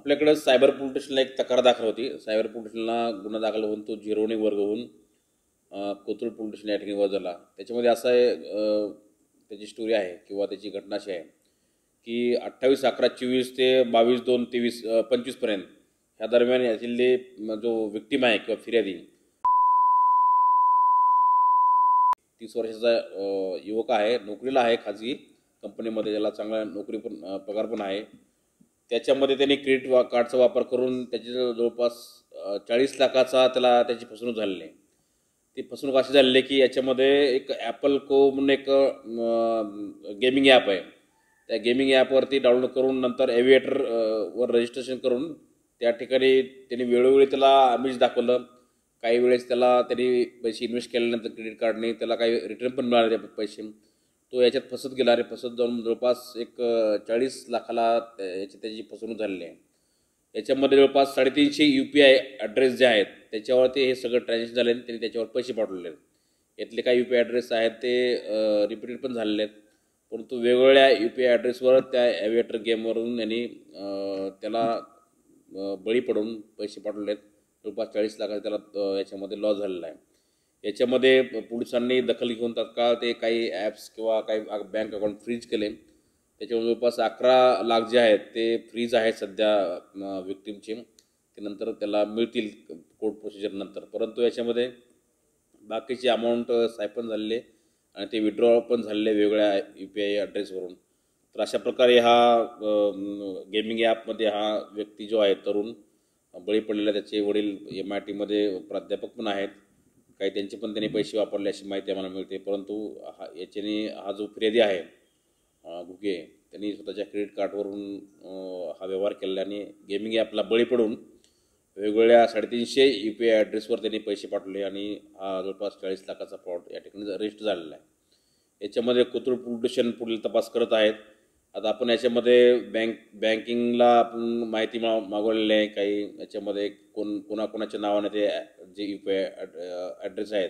आपल्याकडे cyber police स्टेशनला एक तक्रार दाखल होती. सायबर पोलीस स्टेशनला गुन्हा दाखल होऊन तो जिरवणी वर्ग होऊन कोथरूड पोलीस स्टेशन या ठिकाणी वर्ग झाला. त्याच्यामध्ये असं आहे, त्याची स्टोरी आहे किंवा त्याची घटना अशी आहे की 28/11/24 ते 22/2/23 25पर्यंत ह्या दरम्यान यातले जो विक्टीम आहे किंवा फिर्यादी 30 वर्षाचा युवक आहे, नोकरीला आहे खाजगी कंपनीमध्ये, ज्याला चांगला नोकरी पण पगार पण आहे. त्याच्यामध्ये त्यांनी क्रेडिट कार्डचा वापर करून त्याची जवळपास 40 लाखाचा त्याची फसवणूक झालेली आहे. ती फसवणूक अशी झालेली आहे की याच्यामध्ये एक ॲपल को म्हणून एक गेमिंग ॲप आहे. त्या गेमिंग ॲपवरती डाउनलोड करून नंतर एव्हिएटर वर रजिस्ट्रेशन करून त्या ठिकाणी त्यांनी वेळोवेळी त्याला आमिष दाखवलं. काही वेळेस त्यांनी पैसे इन्व्हेस्ट केल्यानंतर क्रेडिट कार्डने त्याला काही रिटर्न पण मिळाले ते पैसे. तो याच्यात फसत गेला फसत जाऊन जवळपास एक 40 लाखाला त्याची फसवणूक झालेली आहे. याच्यामध्ये जवळपास 350 UPI ॲड्रेस जे आहेत त्याच्यावरती हे सगळं ट्रान्झॅक्शन झाले आणि त्यांनी त्याच्यावर पैसे पाठवलेले आहेत. यातले काही UPI ॲड्रेस आहेत ते रिपीटेड पण झालेले आहेत, परंतु वेगवेगळ्या UPI ॲड्रेसवर त्या ॲव्हिएटर गेमवरून यांनी त्याला बळी पडून पैसे पाठवले आहेत. जवळपास 40 लाखाचा त्याला याच्यामध्ये लॉस झालेला आहे. याच्यामध्ये पोलिसांनी दखल घेऊन तात्काळ ते काही ॲप्स किंवा काही बँक अकाउंट फ्रीज केले. त्याच्यावर जवळपास 11 लाख जे आहेत ते फ्रीज आहेत सध्या विक्टीमचे. ते नंतर त्याला मिळतील कोर्ट प्रोसिजरनंतर, परंतु याच्यामध्ये बाकीची अमाऊंट सायपन झालेले आणि ते विड्रॉ पण झालेले वेगवेगळ्या UPI ॲड्रेसवरून. तर अशा प्रकारे हा गेमिंग ॲपमध्ये हा व्यक्ती जो आहे तरुण बळी पडलेला. त्याचे वडील MITमध्ये प्राध्यापक पण आहेत. काही त्यांचे पण त्यांनी पैसे वापरले अशी माहिती आम्हाला मिळते. परंतु हा जो फिर्यादी आहे घुगे, त्यांनी स्वतःच्या क्रेडिट कार्डवरून हा व्यवहार केला आणि गेमिंग ॲपला बळी पडून वेगवेगळ्या 350 UPI ॲड्रेसवर त्यांनी पैसे पाठवले आणि हा जवळपास 40 लाखाचा फ्रॉड या ठिकाणी रजिस्टर झालेला आहे. याच्यामध्ये कोथरूड पोलीस स्टेशन पुढील तपास करत आहेत. आता आपण याच्यामध्ये बँकिंगला आपण माहिती मागवलेली आहे. काही याच्यामध्ये कोणाकोणाच्या नावाने ते जे UPI ॲड्रेस आहेत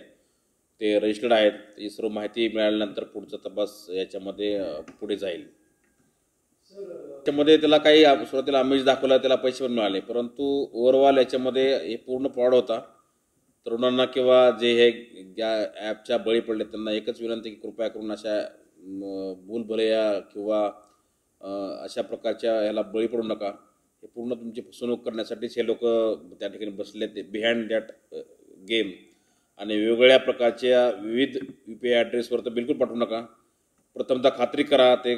ते रजिस्टर्ड आहेत. ही सर्व माहिती मिळाल्यानंतर पुढचा तपास याच्यामध्ये पुढे जाईल. त्याच्यामध्ये त्याला काही सुरुवातीला आमिष दाखवला, त्याला पैसे पण मिळाले, परंतु ओव्हरऑल याच्यामध्ये हे पूर्ण फ्रॉड होता. तरुणांना किंवा जे हे ॲपच्या बळी पडले त्यांना एकच विनंती की कृपया करून अशा भूलभुलैया किंवा अशा प्रकारच्या ह्याला बळी पडू नका. हे पूर्ण तुमची फसवणूक करण्यासाठीच हे लोक त्या ठिकाणी बसले ते बिहाइंड दॅट गेम. आणि वेगवेगळ्या प्रकारच्या विविध UPI ॲड्रेसवर तर बिलकुल पाठवू नका. प्रथमतः खात्री करा ते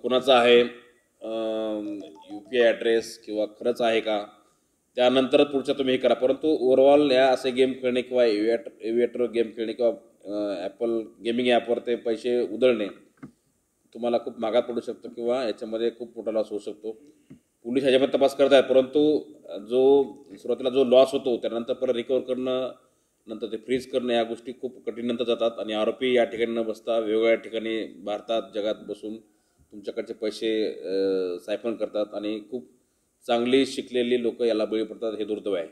कुणाचं आहे UPI ॲड्रेस किंवा खरंच आहे का, त्यानंतर पुढच्या तुम्ही हे करा. परंतु ओव्हरऑल ह्या असे गेम खेळणे किंवा एव्हिएटर गेम खेळणे किंवा ॲपल गेमिंग ॲपवर ते पैसे उधळणे तुम्हाला खूप महागात पडू शकतो किंवा याच्यामध्ये खूप मोठा लॉस होऊ शकतो. पोलीस ह्याच्यामध्ये तपास करत आहेत, परंतु सुरुवातीला जो लॉस होतो त्यानंतर परत रिकवर करणं, नंतर ते फ्रीज करणं या गोष्टी खूप कठीण नंतर जातात. आणि आरोपी या ठिकाणी न बसता वेगवेगळ्या ठिकाणी भारतात जगात बसून तुमच्याकडचे पैसे सायफन करतात आणि खूप चांगली शिकलेली लोक याला बळी पडतात. हे दुर्दैव आहे.